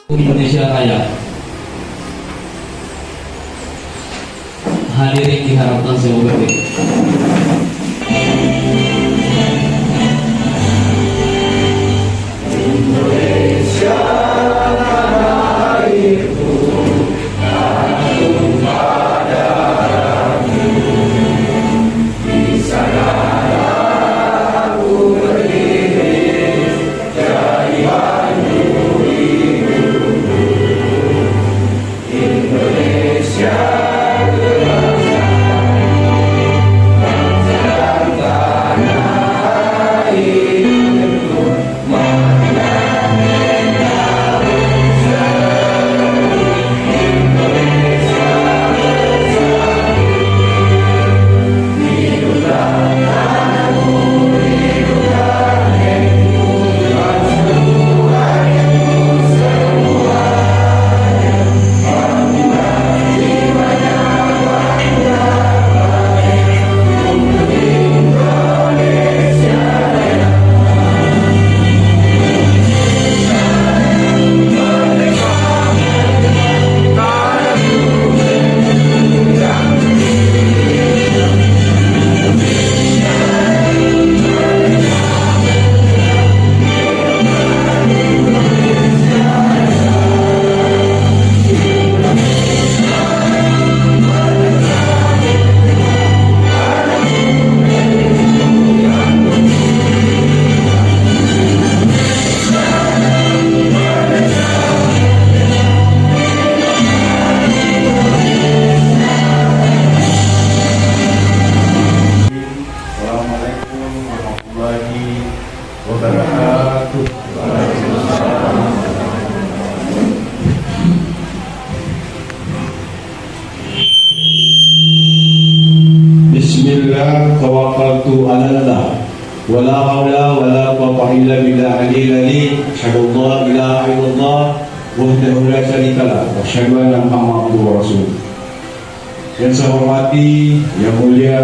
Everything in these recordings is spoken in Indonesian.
Indonesia Raya. Hadirin diharapkan semoga baik. Bismillah, tawakkaltu 'alallah, wala haula wala quwwata illa billahil aliyyil azim. Asyhadu an la ilaha illallah wahdahu la syarika lah wa asyhadu anna Muhammadar Rasul. Yang saya hormati, yang mulia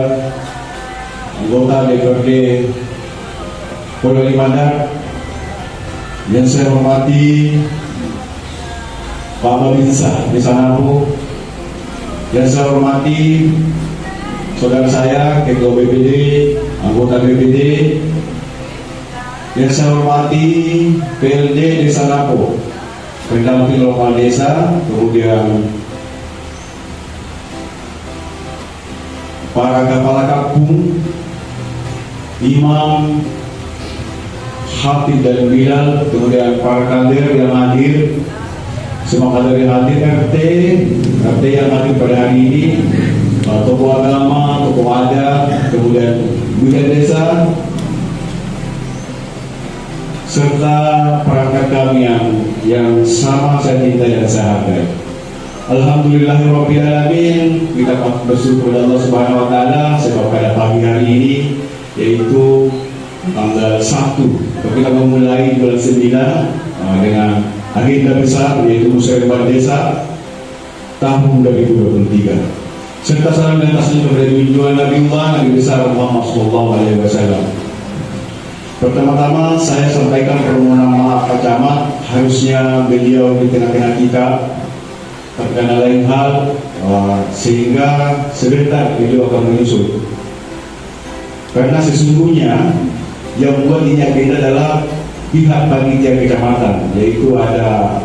anggota DPRD Pulau Limandar, yang saya hormati Pak Babinsa di Sanapu, yang saya hormati saudara saya, Ketua BPD, anggota BPD, yang saya hormati PLD Desa Napo, pendamping lokal desa, kemudian para kepala kampung, imam, khatib dan bilal, kemudian para kader yang hadir, semua kader yang hadir, RT yang hadir pada hari ini, tokoh agama, tokoh adat, kemudian bidan desa, serta perangkat kami yang sama saya cintai dan saya hargai. Alhamdulillahirrabbilalamin, kita bersyukur kepada Allah Subhanahu wa Ta'ala sebab pada pagi hari ini, yaitu tanggal 1, kita memulai bulan 9 dengan agenda besar yaitu musyawarah desa tahun 2023. Serta salam dan taslim kepada junjungan Nabi besar Muhammad SAW. Pertama-tama saya sampaikan permohonan maaf Pak Camat, harusnya beliau di tengah-tengah kita terkena lain hal, sehingga sebentar beliau akan menyusul. Karena sesungguhnya yang buat ini agenda adalah pihak panitia kecamatan, yaitu ada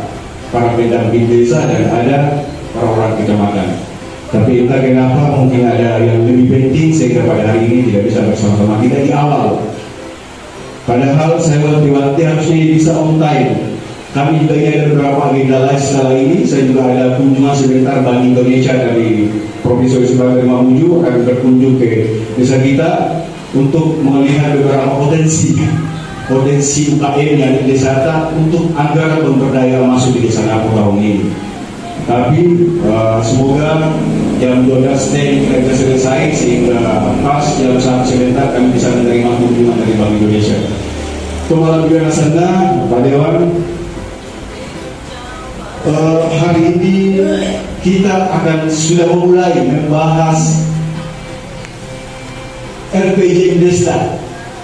para pendamping desa dan ada orang-orang kecamatan. Tapi entah kenapa mungkin ada yang lebih penting sehingga pada hari ini tidak bisa bersama-sama kita di awal. Padahal saya wanti-wanti harusnya bisa on time. Kami juga ini ada beberapa agenda lain setelah ini. Saya juga ada kunjungan sebentar Bank Indonesia dari Profesor Ismail Mamuju akan berkunjung ke desa kita untuk melihat beberapa potensi UKM yang di desa kita untuk anggaran pemberdayaan masuk di desa Napo tahun ini. Tapi semoga jam 12 kita bisa selesai sehingga pas jam 1 sebentar kami bisa menerima kunjungan dari Bank Indonesia. Kepala Bidang Asanda, Pak Dewan, hari ini kita akan sudah memulai membahas RPJM Desa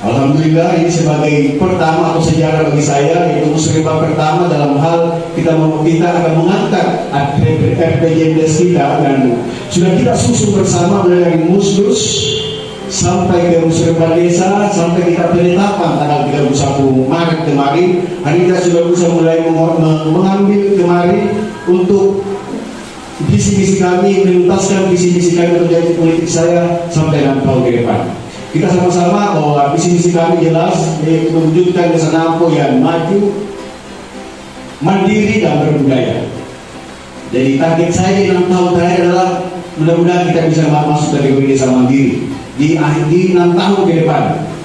Alhamdulillah ini sebagai pertama atau sejarah bagi saya, yaitu musribah pertama dalam hal kita akan mengangkat RPJMDes kita, dan sudah kita susun bersama mulai dari musdus sampai ke musribah desa sampai kita penetapan tanggal 31 Maret kemarin. Hari kita sudah bisa mulai mengambil kemarin untuk visi-visi kami, menuntaskan visi-visi kami untuk jadi politik saya sampai 6 tahun ke depan. Kita sama-sama bahwa visi-misi kami jelas, yaitu mewujudkan desa Nampo yang maju, mandiri dan berbudaya. Jadi target saya di 6 tahun terakhir adalah mudah-mudahan kita bisa masuk kategori desa mandiri di 6 tahun ke depan,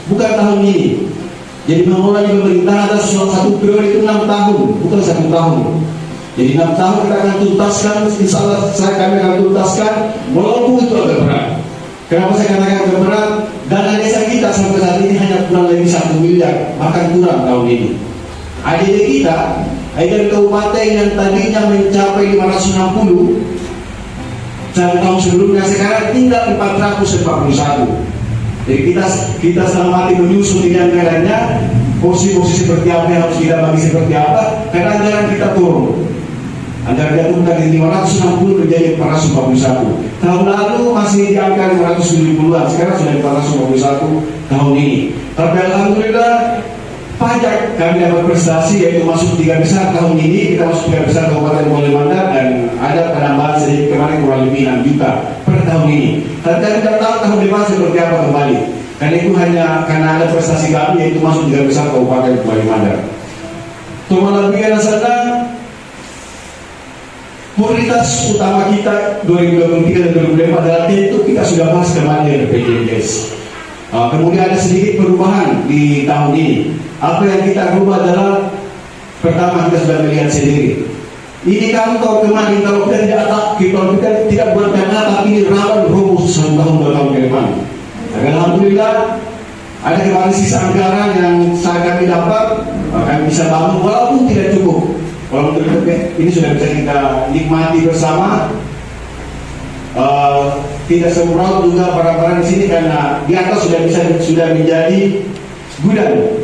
bukan tahun ini. Jadi mengelola pemerintahan ada satu periode itu 6 tahun, bukan 1 tahun. Jadi 6 tahun kita akan tuntaskan, insya Allah kami akan tuntaskan, walaupun itu agak berat. Kenapa saya katakan agak berat? Dana desa kita sampai saat ini hanya kurang lebih 1 miliar, bahkan kurang tahun ini. ADD kita, dari kabupaten yang tadinya mencapai 560, tahun sebelumnya sekarang tinggal 441. Jadi kita selama mati menyusun ini anggarannya, posisi seperti apa yang harus kita bagi seperti apa, karena anggaran kita turun. Anggaran jatuh dari 560 menjadi 441. Tahun lalu masih di angka 570-an, sekarang sudah 441 tahun ini. Tapi alhamdulillah pajak kami dapat prestasi, yaitu masuk 3 besar tahun ini. Kita masuk 3 besar Kabupaten Boleh Mandar, dan ada penambahan sedikit kemarin kurang lebih 6 juta per tahun ini. Tapi kita tidak tahu tahun depan seperti apa kembali. Karena itu hanya karena ada prestasi kami, yaitu masuk 3 besar Kabupaten Boleh Mandar. Tomal lebih sana. Prioritas utama kita 2023 dan 2024 adalah tentu kita sudah bahas kemarin RPJMDes. Kemudian ada sedikit perubahan di tahun ini. Apa yang kita rubah adalah, pertama kita sudah melihat sendiri. Ini kantor kemarin kalau kita tidak buat karena tapi ini rawan rubuh 1 tahun 2 tahun ke depan. Alhamdulillah ada kemarin sisa anggaran yang kami dapat, kami bisa bangun walaupun tidak cukup. Kalau ini sudah bisa kita nikmati bersama. Tidak semurah juga barang-barang di sini karena di atas sudah menjadi gudang.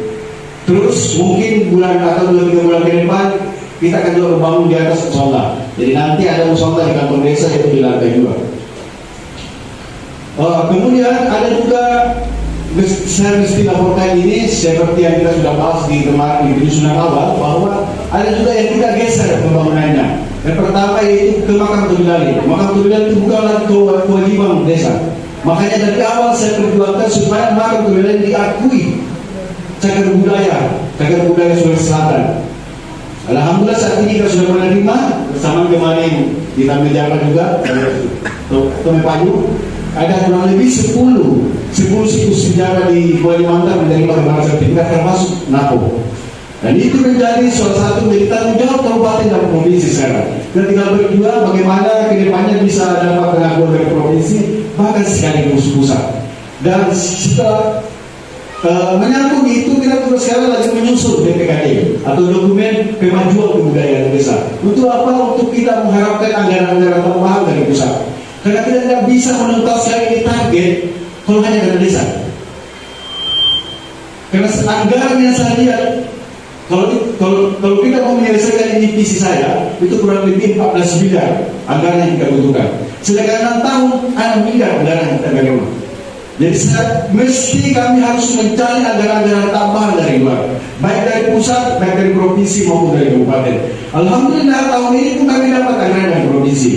Terus mungkin bulan atau 2-3 bulan ke depan kita akan juga membangun di atas musola. Jadi nanti ada musola di kantor desa, yaitu di lantai 2. Kemudian ada juga, saya mesti laporkan ini seperti yang kita sudah bahas di kemarin di penyusunan awal, bahwa ada juga yang kita geser pembangunannya. Yang pertama yaitu ke makam Tugilali. Makam Tugilali itu bukanlah kewajiban desa. Makanya dari awal saya perjuangkan supaya makam Tugilali diakui cagar budaya Sulawesi Selatan. Alhamdulillah saat ini kita sudah menerima bersama kemarin di Taman Jawa juga, Tome Payu. Ada kurang lebih 10 situs sejarah di Boleh Mandar menerima gambaran sertifikat termasuk Napo. Dan itu menjadi salah satu dari tanggung jawab kabupaten dan provinsi sekarang. Kita tinggal berjuang bagaimana kedepannya bisa dapat pengakuan dari provinsi, bahkan sekaligus pusat. Dan setelah menyambung itu, kita terus sekarang lagi menyusun DPKD atau dokumen kemajuan kebudayaan desa. Untuk apa? Untuk kita mengharapkan anggaran-anggaran tambahan dari pusat. Karena kita tidak bisa menuntaskan ini target kalau hanya dari desa. Karena anggaran yang saya lihat, kalau kita mau menyelesaikan ini visi saya, itu kurang lebih 14 miliar anggaran yang kita butuhkan. Sedangkan 6 tahun 6 miliar anggaran yang kita bagaimana. Jadi mesti kami harus mencari anggaran-anggaran tambahan dari luar, baik dari pusat, baik dari provinsi maupun dari kabupaten. Alhamdulillah tahun ini pun kami dapat anggaran dari provinsi.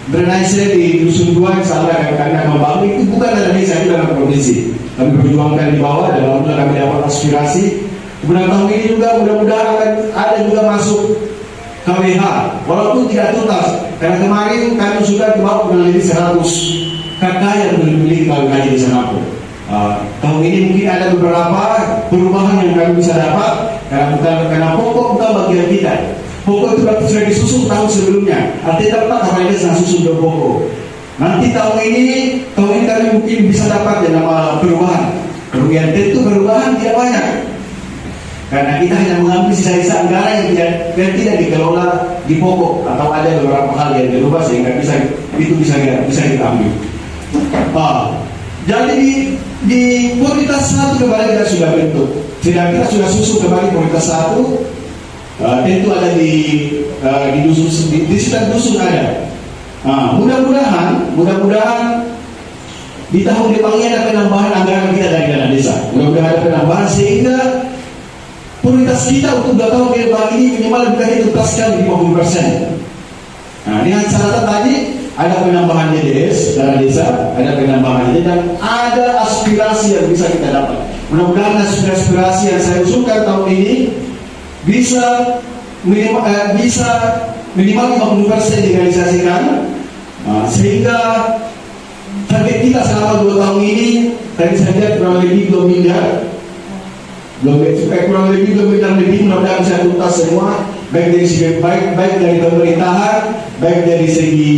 Drainase di Dusun 2 salah kami akan membangun itu bukan dari desa, itu dalam provinsi. Kami berjuangkan di bawah dan alhamdulillah kami dapat aspirasi. Kemudian tahun ini juga mudah-mudahan akan ada juga masuk KWH, walaupun tidak tuntas. Karena kemarin kami sudah di bawah kurang lebih 100 kakak yang memiliki KWH di sana. Tahun ini mungkin ada beberapa perubahan yang kami bisa dapat karena pokok bukan bagian kita. Pokok itu sudah disusun tahun sebelumnya. Artinya dapat kami sudah susun pokok. Nanti tahun ini kami mungkin bisa dapat yang nama perubahan. Kerugian tentu perubahan tidak banyak. Karena kita hanya mengambil sisa-sisa anggaran yang tidak dikelola di pokok atau ada beberapa hal yang dirubah sehingga bisa kita ambil. Jadi Di prioritas 1 kembali kita sudah bentuk. Kita sudah susun kembali prioritas 1. Tentu ada di dusun, di sekitar dusun ada. Mudah-mudahan di tahun depan ini ada penambahan anggaran kita dari dana desa. Mudah-mudahan ada penambahan sehingga prioritas kita untuk 2 tahun ke depan ini minimal bisa dituntaskan 50%. Dengan catatan tadi ada penambahan DDS dana desa, ada penambahan ini dan ada aspirasi yang bisa kita dapat. Mudah-mudahan aspirasi yang saya usulkan tahun ini bisa minimal 50% direalisasikan, sehingga target kita selama 2 tahun ini tadi saya lihat kurang lebih 2 miliar lebih, mudah-mudahan bisa tuntas semua, baik dari segi baik dari pemerintahan, baik dari segi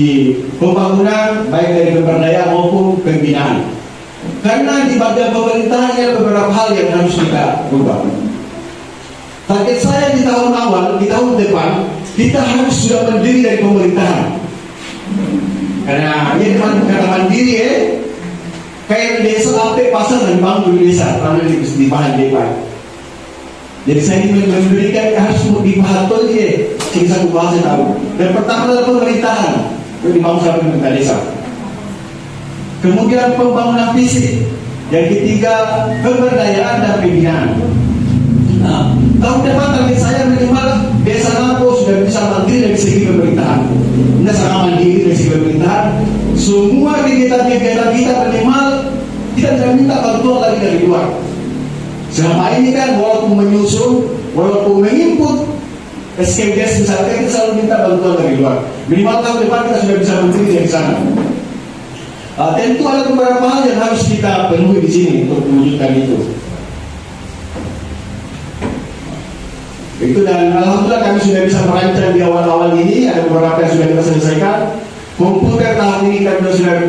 pembangunan, baik dari pemberdayaan maupun pembinaan. Karena di bagian pemerintahan ada beberapa hal yang harus kita ubah. Target saya di tahun awal, di tahun depan, kita harus sudah mandiri dari pemerintahan. Karena ini kata mandiri kayak desa sampai pasar dan bangun di desa, karena di bahan depan. Jadi saya ingin memberikan harus dipahami sehingga satu bahasa tahu. Dan pertama adalah pemerintahan, dibangun sampai pemerintah desa. Kemudian pembangunan fisik. Yang ketiga pemberdayaan dan pembinaan. Tahun depan target saya minimal desa Napo sudah bisa mandiri dari segi pemerintahan. Tidak sangat mandiri dari segi pemerintahan. Semua kegiatan kita minimal kita tidak minta bantuan lagi dari luar. Selama ini kan walaupun menyusun, walaupun menginput SKBS misalnya kita selalu minta bantuan dari luar. Minimal tahun depan kita sudah bisa mandiri dari sana. Tentu ada beberapa hal yang harus kita penuhi di sini untuk mewujudkan itu. Itu dan alhamdulillah kami sudah bisa merancang di awal-awal ini, ada beberapa yang sudah kita selesaikan. Komputer tahun ini kami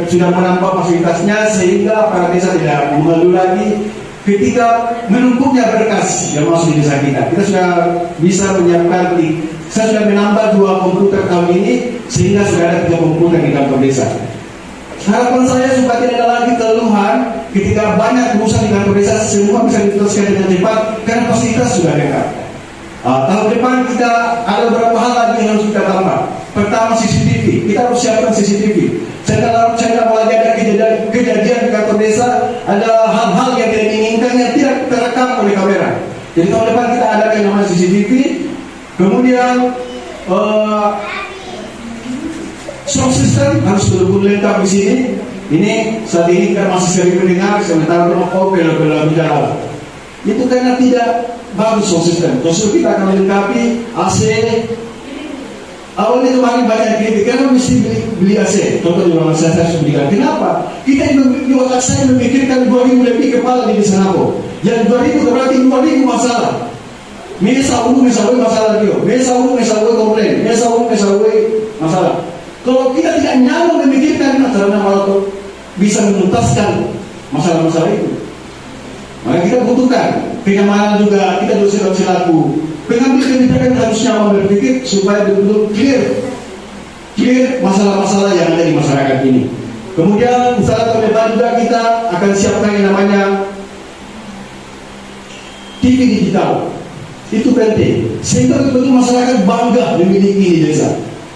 sudah menambah fasilitasnya sehingga para desa tidak mengeluh lagi ketika menumpuknya berkas yang masuk di desa kita. Kita sudah bisa menyiapkan, saya sudah menambah 2 komputer tahun ini sehingga sudah ada 3 komputer di kantor desa. Harapan saya supaya tidak ada lagi keluhan ketika banyak urusan di kantor desa, semua bisa diteruskan dengan cepat karena fasilitas sudah dekat. Tahun depan kita ada beberapa hal lagi yang harus kita tambah. Pertama CCTV, kita harus siapkan CCTV. Saya tidak mau lagi ada kejadian di kantor desa, ada hal-hal yang tidak diinginkan yang tidak terekam oleh kamera. Jadi tahun depan kita adakan yang namanya CCTV. Kemudian sound system harus betul-betul lengkap di sini. Ini saat ini kita masih sering mendengar sementara bela bicara. Itu karena tidak bagus sound system. Terus kita akan melengkapi AC. Awalnya kemarin banyak kritik, karena mesti beli AC. Contoh di rumah saya harus belikan. Kenapa? Kita di otak saya memikirkan 2000 lebih kepala di desa Napo. Yang 2000 berarti 2000 masalah. Misalnya masalah dia. Misalnya komplain. Misalnya masalah. Kalau kita tidak nyaman memikirkan masalah malah bisa menuntaskan masalah-masalah itu. Maka kita butuhkan kenyamanan juga. Kita dosen selaku pengambil kebijakan harus nyaman berpikir supaya betul-betul clear masalah-masalah yang ada di masyarakat ini. Kemudian misalnya tahun depan juga kita akan siapkan yang namanya TV digital. Itu penting sehingga betul-betul masyarakat bangga memiliki di desa.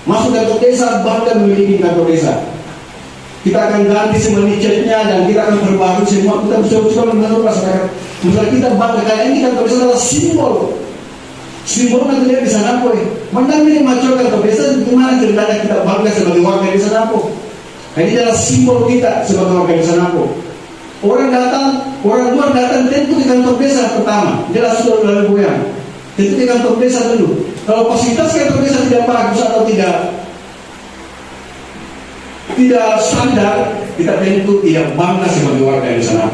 Masuk kantor desa bangga memiliki kantor desa. Kita akan ganti semua chatnya dan kita akan perbarui semua. Kita bisa menurut masyarakat. Misalnya kita bangga karena ini kantor desa adalah simbol nanti lihat di sana Mandang ini macam kantor desa, gimana ceritanya kita bangga sebagai warga di sana Ini adalah simbol kita sebagai warga di sana Orang luar datang tentu di kantor desa pertama. Jelas sudah lalu goyang. Tentu di kantor desa dulu. Kalau fasilitas kantor desa tidak bagus atau tidak standar, kita tentu tidak bangga sebagai warga di sana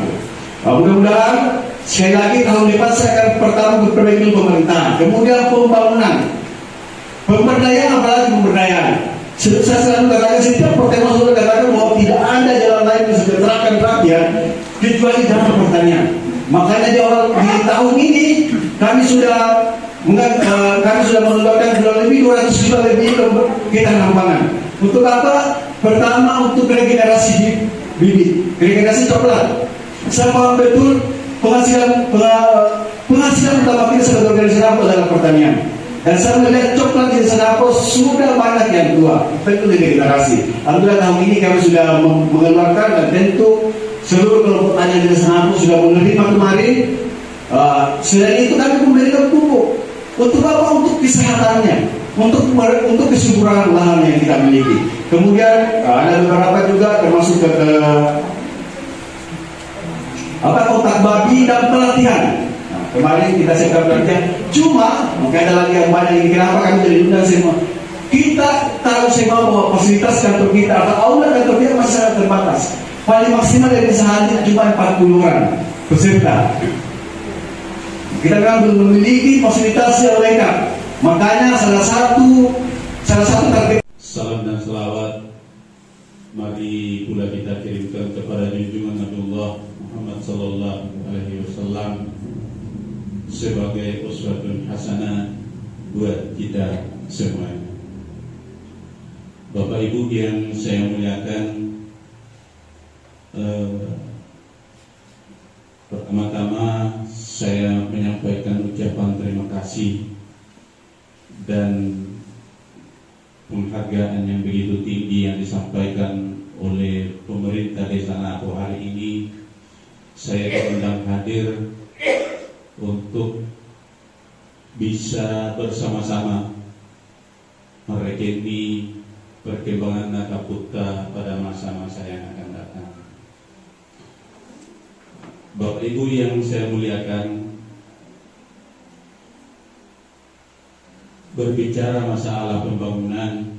Mudah-mudahan sekali lagi tahun depan saya akan pertama berperbaiki pemerintahan, kemudian pembangunan, pemberdayaan, apalagi pemberdayaan. Saya selalu katakan setiap pertemuan sudah katakan bahwa tidak ada jalan lain yang mensejahterakan rakyat kecuali jalan pertanian. Makanya di tahun ini kami sudah mengeluarkan kurang lebih 200 juta lebih ke tanam pangan. Untuk apa? Pertama untuk regenerasi bibit, regenerasi coklat. Saya paham betul penghasilan utama kita sebagai organisasi Senapo adalah pertanian. Dan saya melihat coklat di Senapo sudah banyak yang tua, tentu dari generasi. Alhamdulillah tahun ini kami sudah mengeluarkan dan tentu seluruh kelompok tani di Senapo sudah menerima kemarin. Selain itu kami memberikan pupuk. Untuk apa? Untuk kesehatannya, untuk kesuburan lahan yang kita miliki. Kemudian ada beberapa juga termasuk ke kotak babi dan pelatihan. Nah, kemarin kita siapkan pelatihan. Cuma mungkin ada lagi yang banyak ini. Kenapa kami tidak diundang semua? Kita tahu semua bahwa fasilitas kantor kita atau aula kantor kita masih sangat terbatas. Paling maksimal yang bisa hadir cuma 40 orang peserta. Kita kan belum memiliki fasilitas yang lengkap. Makanya salah satu target. Salam dan selawat mari pula kita kirimkan kepada junjungan Nabiullah Muhammad sallallahu alaihi wasallam sebagai uswatun hasanah buat kita semuanya. Bapak Ibu yang saya muliakan, pertama-tama saya menyampaikan ucapan terima kasih dan penghargaan yang begitu tinggi yang disampaikan oleh pemerintah Desa Napo hari ini. Saya diundang hadir untuk bisa bersama-sama merekeni perkembangan Nakaputa pada masa-masa yang akan datang. Bapak Ibu yang saya muliakan, berbicara masalah pembangunan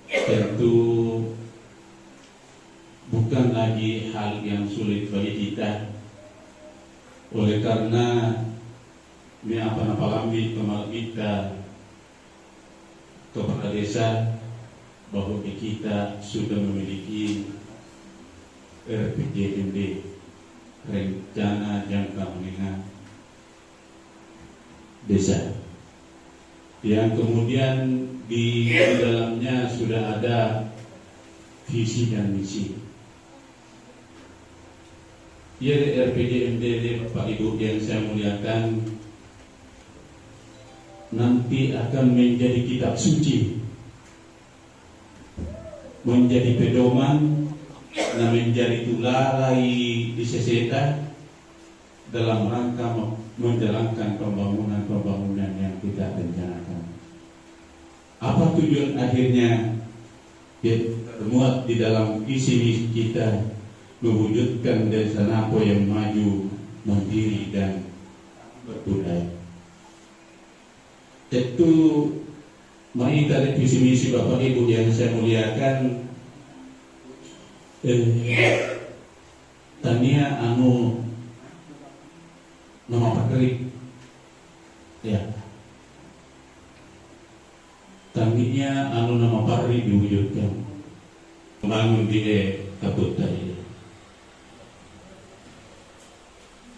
tentu bukan lagi hal yang sulit bagi kita. Oleh karena ini apa-apa kemal kita kepala desa bahwa kita sudah memiliki RPJMD, rencana jangka menengah desa, yang kemudian di dalamnya sudah ada visi dan misi. Ya, RPJMD Bapak Ibu yang saya muliakan, nanti akan menjadi kitab suci, menjadi pedoman, menjadi tulalai di seseta dalam rangka menjalankan pembangunan yang kita rencanakan. Apa tujuan akhirnya? Ya, termuat di dalam visi misi kita, mewujudkan Desa Napo yang maju, mandiri dan berbudaya. Tentu mari dari visi misi Bapak Ibu yang saya muliakan, tania nama pakri, ya, taminya nama pakri diwujudkan, membangun di Kaputa ini.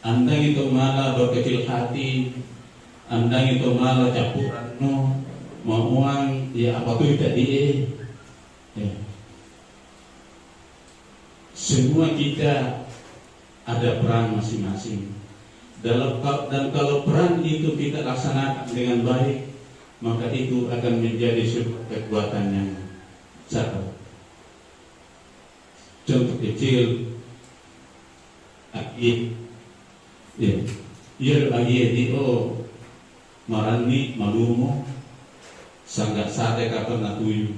Anda itu malah berkecil hati, Anda itu malah campuran mau uang, ya apa tuh tadi ya. Semua kita ada peran masing-masing. Dan kalau peran itu kita laksanakan dengan baik, maka itu akan menjadi sebuah kekuatan yang besar. Contoh kecil, marani malumo sangat sate kapan natuyu.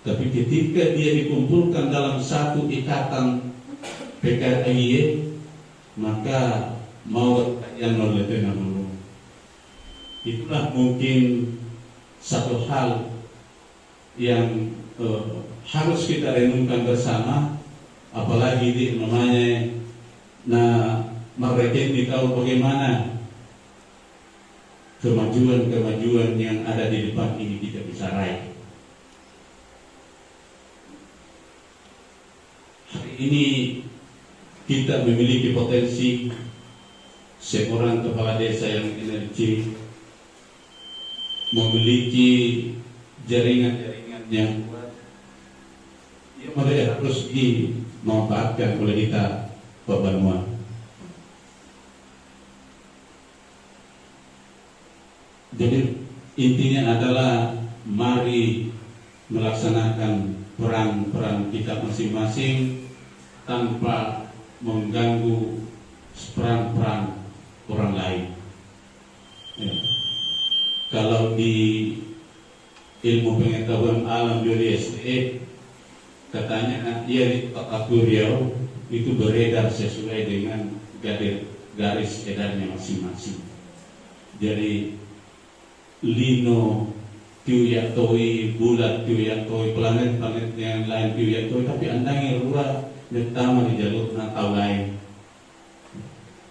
Tapi ketika dia dikumpulkan dalam satu ikatan PKI, maka mau yang noleten dulu. Itulah mungkin satu hal yang harus kita renungkan bersama, apalagi di namanya mereka ini tahu bagaimana kemajuan yang ada di depan ini kita bisa raih. Hari ini kita memiliki potensi seorang kepala desa yang energi, memiliki jaringan-jaringan yang kuat. Dia harus memanfaatkan oleh kita Babanua. Jadi intinya adalah mari melaksanakan peran-peran kita masing-masing tanpa mengganggu peran-peran orang lain. Ya. Kalau di ilmu pengetahuan alam biologi SDE katanya dia di Kota Riau itu beredar sesuai dengan garis edarnya masing-masing. Jadi lino tiuyatoi, bulat tiuyatoi, planet-planet yang lain tiuyatoi, tapi andangnya rua pertama di jalur natau lain.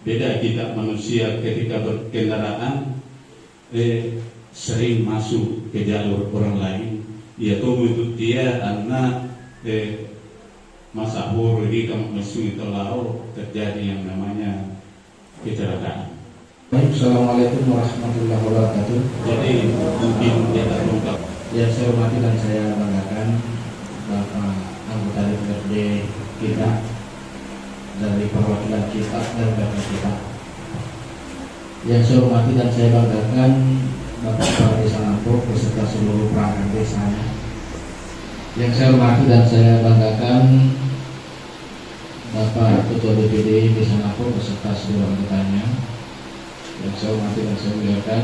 Beda kita manusia ketika berkendaraan sering masuk ke jalur orang lain. Dia tunggu itu dia karena masa huru di kamu masuk itu lalu terjadi yang namanya kecelakaan. Assalamualaikum warahmatullahi wabarakatuh. Jadi mungkin kita ungkap. Yang saya hormati dan saya banggakan Bapak anggota DPRD kita dari perwakilan kita dan Bapak kita. Yang saya hormati dan saya banggakan Bapak Kepala Desa Lampung beserta seluruh perangkat desanya. Yang saya hormati dan saya banggakan Bapak Ketua DPD Desa Lampung beserta seluruh anggotanya. Yang saya hormati dan saya muliakan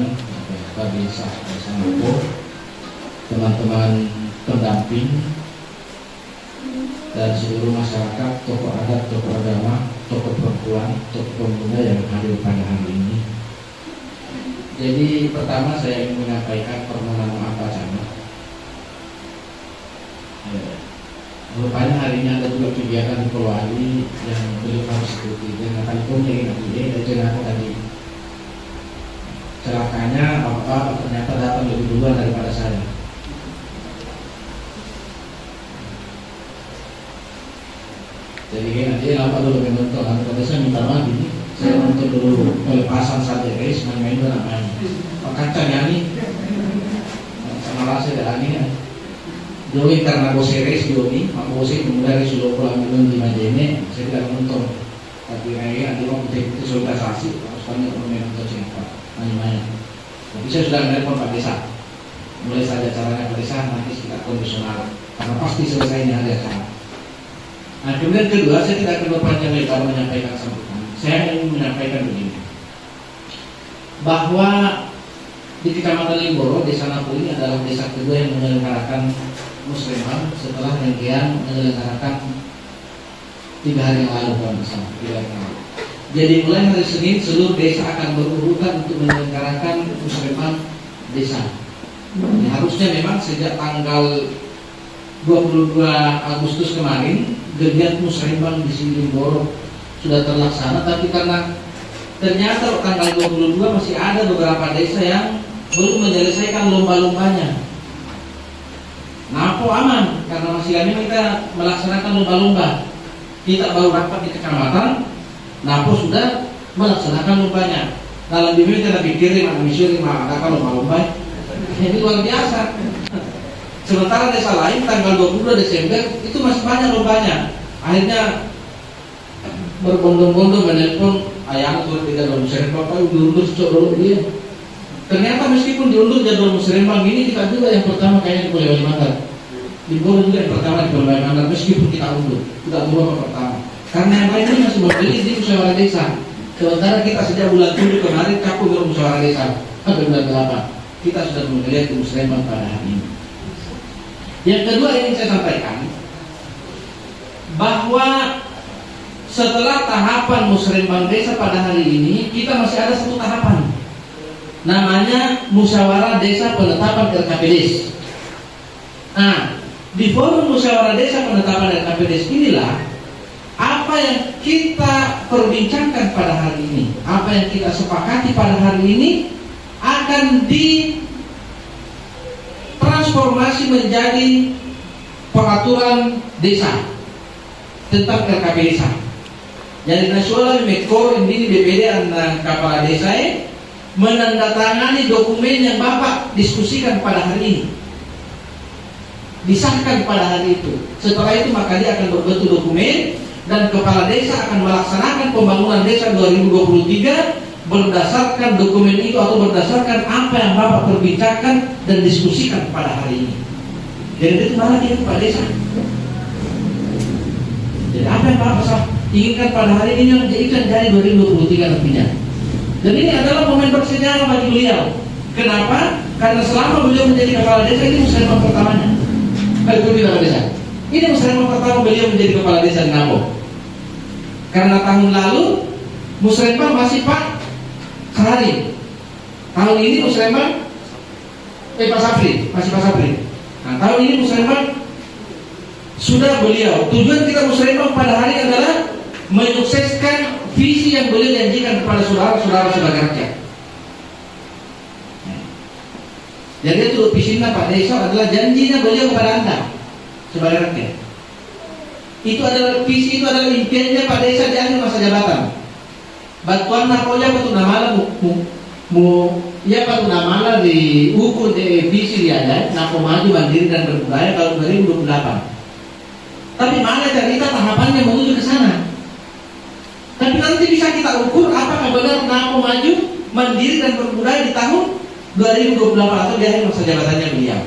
Bapak Desa Lampung, teman-teman pendamping dan seluruh masyarakat, tokoh adat, tokoh agama, tokoh perempuan, tokoh pemuda yang hadir pada hari ini. Jadi pertama saya ingin menyampaikan permohonan maaf Pak Camat. Rupanya hari ini ada juga kegiatan di Pulau Ali yang beliau harus ikuti. Dan akan punya ini dan jenaka tadi celakanya Bapak ternyata datang lebih duluan daripada saya. Jadi nanti Bapak dulu menonton, nanti saya minta maaf ini. Saya nonton dulu pelepasan saja guys, main-main dulu namanya. Pak Kancang ya nih, sama rasa dan ini. Jogi karena bose race Jogi, mak bose kemudian sudah pulang minum di Majene, saya tidak menonton. Tapi nanti mau itu solidasasi, harus banyak pemain untuk siapa, main-main. Tapi saya sudah menelpon Pak Desa, mulai saja caranya Pak Desa nanti kita kondisional, karena pasti selesainya ada acara. Nah kemudian kedua, saya tidak akan berpanjang lebar menyampaikan sambutan. Saya ingin menyampaikan begini, bahwa di Kecamatan Limboro, Desa Lampung ini adalah desa kedua yang menyelenggarakan musliman setelah rangkaian menyelenggarakan 3 hari yang lalu kalau misalnya 3 hari yang lalu. Jadi mulai hari Senin seluruh desa akan berurutan untuk menyelenggarakan musliman desa. Harusnya memang sejak tanggal 22 Agustus kemarin kegiatan musliman di sini Limboro sudah terlaksana, tapi karena ternyata tanggal 22 masih ada beberapa desa yang belum menyelesaikan lomba-lombanya. Napo aman karena masih kami kita melaksanakan lomba-lomba. Kita baru rapat di kecamatan, Napo sudah melaksanakan lombanya. Dalam diri kita pikirin administrasi mengadakan lomba-lomba. Ini luar biasa. Sementara desa lain tanggal 22 Desember itu masih banyak lombanya. Akhirnya berbondong-bondong menelpon ayah turut tidak dalam musrembang, Bapak diundur dulu dia. Ternyata meskipun diundur jadwal musrembang ini kita juga yang pertama kayaknya di Pulau Kalimantan. Di Pulau juga yang pertama di Pulau Kalimantan meskipun kita undur, kita tunggu apa pertama. Karena yang lain ini masih membeli di musyawarah desa. Sementara kita sejak bulan 7 kemarin kaku bermusyawarah desa. Sampai bulan 8 kita sudah melihat di musrembang pada hari ini. Yang kedua yang saya sampaikan bahwa setelah tahapan musrembang desa pada hari ini, kita masih ada satu tahapan, namanya musyawarah desa penetapan RKPDes. Nah, di forum musyawarah desa penetapan RKPDes inilah apa yang kita perbincangkan pada hari ini, apa yang kita sepakati pada hari ini akan ditransformasi menjadi peraturan desa tentang RKP desa. Jadi nasional Mekor ini BPD dan kepala desa menandatangani dokumen yang Bapak diskusikan pada hari ini. disahkan pada hari itu. Setelah itu maka dia akan berbentuk dokumen dan kepala desa akan melaksanakan pembangunan desa 2023 berdasarkan dokumen itu atau berdasarkan apa yang Bapak perbincangkan dan diskusikan pada hari ini. Jadi itu malah dia kepala desa. Jadi apa yang Bapak inginkan pada hari ini yang jadi 2023 nantinya. Dan ini adalah momen bersejarah bagi beliau. Kenapa? Karena selama beliau menjadi kepala desa ini musyawarah pertamanya. Kalau kepala desa. Ini musyawarah pertama beliau menjadi kepala desa di Napo. Karena tahun lalu musyawarah masih Pak Sehari. Tahun ini musyawarah Pak Safri, masih Pak Safri. Nah, tahun ini musyawarah sudah beliau. Tujuan kita musyawarah pada hari adalah menyukseskan visi yang beliau janjikan kepada saudara-saudara sebagai rakyat. Jadi itu visinya Pak Deso adalah janjinya beliau kepada Anda sebagai rakyat. Itu adalah visi, itu adalah impiannya Pak Desa di akhir masa jabatan. Batuan nakoya patu namala ya patu namala di ukur di visi dia ada nako maju mandiri dan berbudaya kalau 2028. Tapi mana cerita tahapannya menuju ke sana. Tapi nanti bisa kita ukur apakah benar nako maju mandiri dan berbudaya di tahun 2028 atau di akhir masa jabatannya beliau.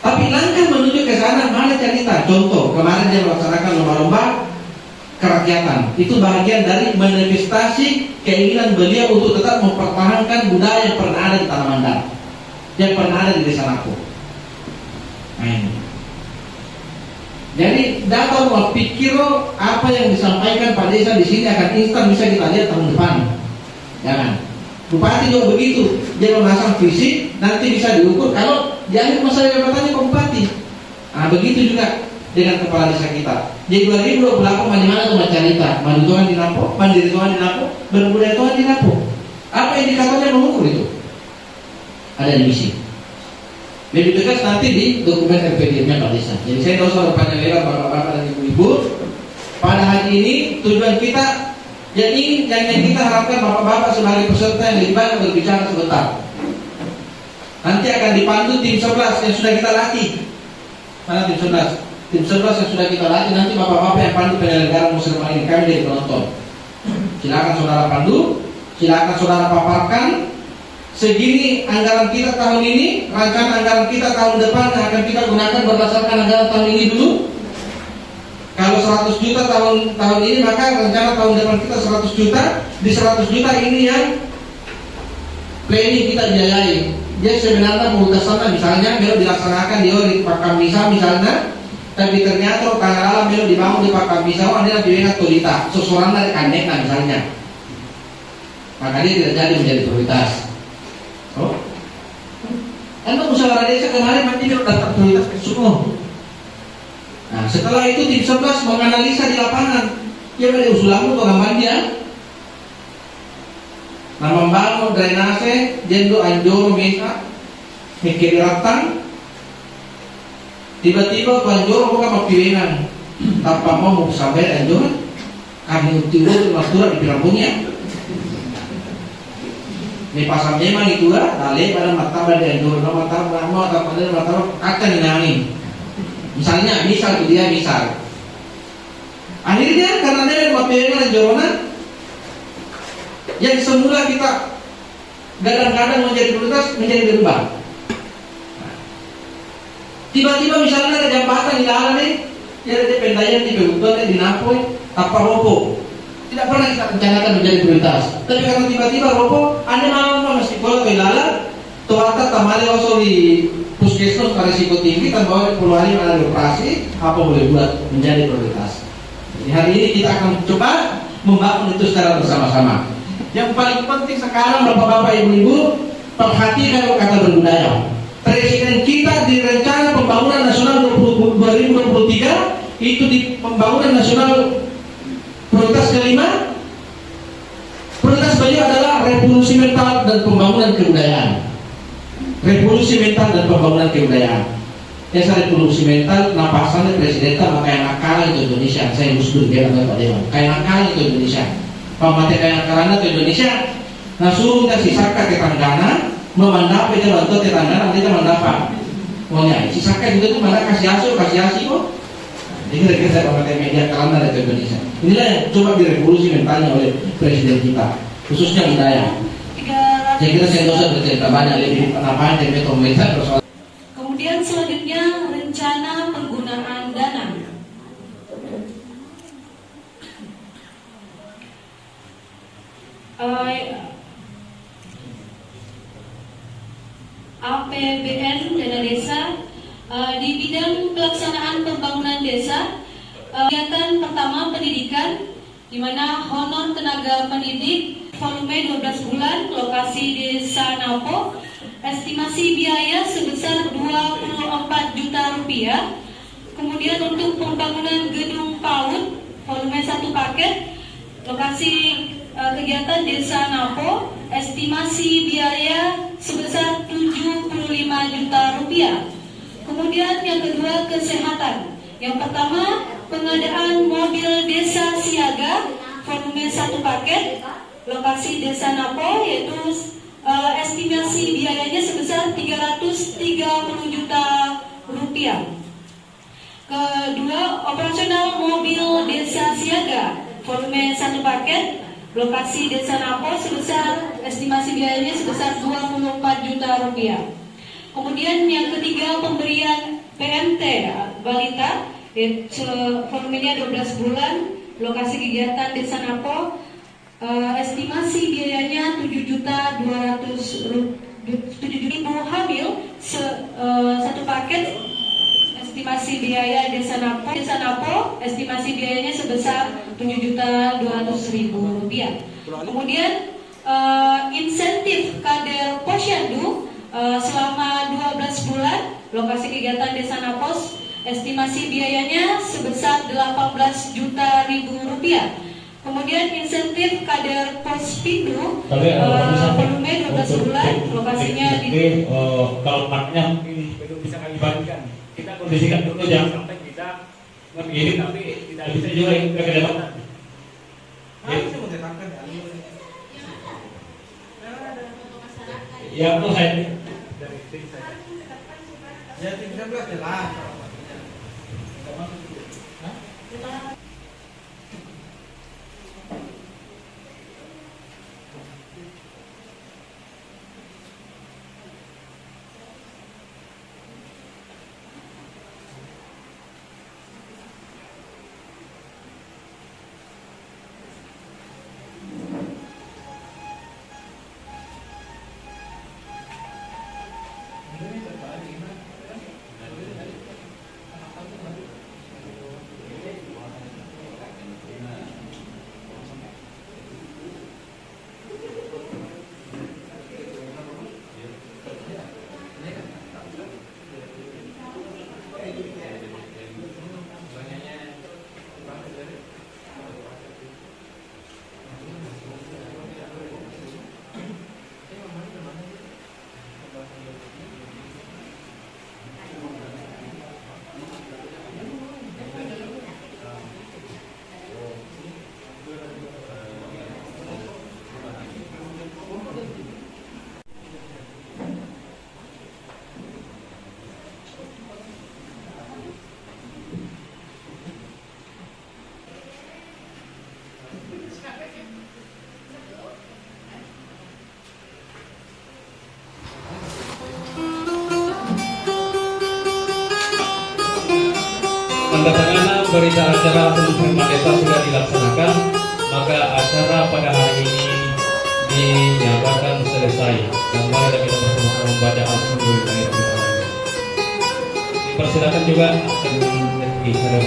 Tapi langkah menuju ke sana mana cerita? Contoh, kemarin dia melaksanakan lomba-lomba kerakyatan. Itu bagian dari manifestasi keinginan beliau untuk tetap mempertahankan budaya yang pernah ada di Tanah Mandar, yang pernah ada di Desa Napo. Nah, ini. Jadi data mau pikir apa yang disampaikan Pak Desa di sini akan instan bisa kita lihat tahun depan. Jangan. Bupati juga begitu, dia memasang visi, nanti bisa diukur kalau di akhir masa jabatannya Pak Bupati. Nah begitu juga dengan kepala desa kita. Jadi 2028 mana tuh cerita, maju Tuhan di Napo, mandiri Tuhan di Napo, berbudaya Tuhan di Napo. Apa indikatornya mengukur itu? Ada di misi. Lebih tegas nanti di dokumen RPD-nya Pak Desa. Jadi saya tahu soal panjang lebar bapak-bapak dan ibu-ibu. Pada hari ini tujuan kita yang kita harapkan bapak-bapak sebagai peserta yang lebih banyak berbicara sebentar. Nanti akan dipandu tim 11 yang sudah kita latih. Mana tim 11? Tim 11 yang sudah kita latih nanti bapak-bapak yang pandu penyelenggaraan musyawarah ini, kami dari penonton. Silakan saudara pandu, silakan saudara paparkan. Segini anggaran kita tahun ini, rancangan anggaran kita tahun depan akan kita gunakan berdasarkan anggaran tahun ini dulu. Kalau 100 juta tahun ini, maka rencana tahun depan kita 100 juta. Di 100 juta ini yang planning kita biayai. Dia sebenarnya pengugasannya misalnya belum dilaksanakan di Pakam Misa misalnya, tapi ternyata tanggal belum dibangun di Pakam Misa, ada yang diingat tolita, seseorang dari Kanekna misalnya. Maka dia tidak jadi menjadi prioritas. Oh, karena musyawarah desa kemarin nanti dia datang prioritas ke semua. Nah, setelah itu tim 11 menganalisa di lapangan. Ya pada usulanmu atau namanya dia membangun drainase jendo Anjoro Mesa mikir ratang. Tiba-tiba ke Anjoro bukan mapiringan tanpa mau sampai Anjoro kami utiwul mastura di Pirambungnya. Ini pasal memang itu lah, dalih pada martabat di Anjoro, martabat kaca dinami. Misal itu dia misal. Akhirnya karena dia mapiringan Anjorona yang semula kita kadang-kadang menjadi prioritas menjadi berubah. Tiba-tiba misalnya ada jembatan di dalam nih, ya ada pendayan di Bebuton di Napoy, tanpa ropo. Tidak pernah kita rencanakan menjadi prioritas. Tapi karena tiba-tiba ropo, anda malam masih kalau ke Ilala, tuata tamale oso di puskesmas berisiko tinggi, kan bahwa 10 hari ada operasi, apa boleh buat menjadi prioritas. Jadi hari ini kita akan coba membangun itu secara bersama-sama. Yang paling penting sekarang bapak-bapak ibu-ibu perhatikan kata berbudaya. Presiden kita di rencana pembangunan nasional 2023 itu di pembangunan nasional prioritas kelima. Prioritas beliau adalah revolusi mental dan pembangunan kebudayaan. Revolusi mental dan pembangunan kebudayaan. Esa revolusi mental napasannya presiden maka yang nakal itu Indonesia. Saya harus berbicara dengan Pak Dewan. Kayak nakal itu Indonesia. Pamate kaya karana ke Indonesia, nasuruh kita sisaka ke Tanggana, memandap kita bantu ke Tanggana, kita mandapa. maunya sisakan juga tuh mana kasih hasil kok. Jadi kira-kira saya pakai media kalender itu Indonesia. Inilah yang coba direvolusi mentalnya oleh presiden kita, khususnya Hidayah. Saya kira saya nggak usah bercerita banyak lebih apa yang pemerintah persoalan. Kemudian selanjutnya rencana penggunaan dana. APBN dana desa di bidang pelaksanaan pembangunan desa. Kegiatan pertama pendidikan, di mana honor tenaga pendidik volume 12 bulan, lokasi Desa Napo, estimasi biaya sebesar 24 juta rupiah. Kemudian untuk pembangunan gedung PAUD volume 1 paket, lokasi kegiatan Desa Napo, estimasi biaya sebesar 75 juta rupiah. Kemudian yang kedua kesehatan. Yang pertama pengadaan mobil desa siaga volume 1 paket, lokasi Desa Napo, yaitu estimasi biayanya sebesar 330 juta rupiah. Kedua, operasional mobil desa siaga volume 1 paket, lokasi Desa Napo, sebesar estimasi biayanya sebesar 24 juta rupiah. Kemudian yang ketiga pemberian PMT balita, volumenya 12 bulan, lokasi kegiatan Desa Napo, estimasi biayanya 7.200.000 hamil, 1 paket, estimasi biaya Desa Napo, estimasi biayanya sebesar 7.200.000 rupiah. Kemudian insentif kader Posyandu selama 12 bulan, lokasi kegiatan Desa Napos, estimasi biayanya sebesar 18 juta rupiah. Kemudian insentif kader Pospindu volume 12 bulan, lokasinya di kalau partnya mungkin belum bisa kami bagikan. Kita kondisikan dulu, jangan sampai kita begini tapi tidak bisa juga yang ke depan. Ya, itu saya dari tim saya. Ya, tim saya jelas. Penandatanganan berita acara penutupan desa sudah dilaksanakan, maka acara pada hari ini dinyatakan selesai. Dan mari kita bersama-sama membaca Alhamdulillah. Dipersilakan juga akan pergi ke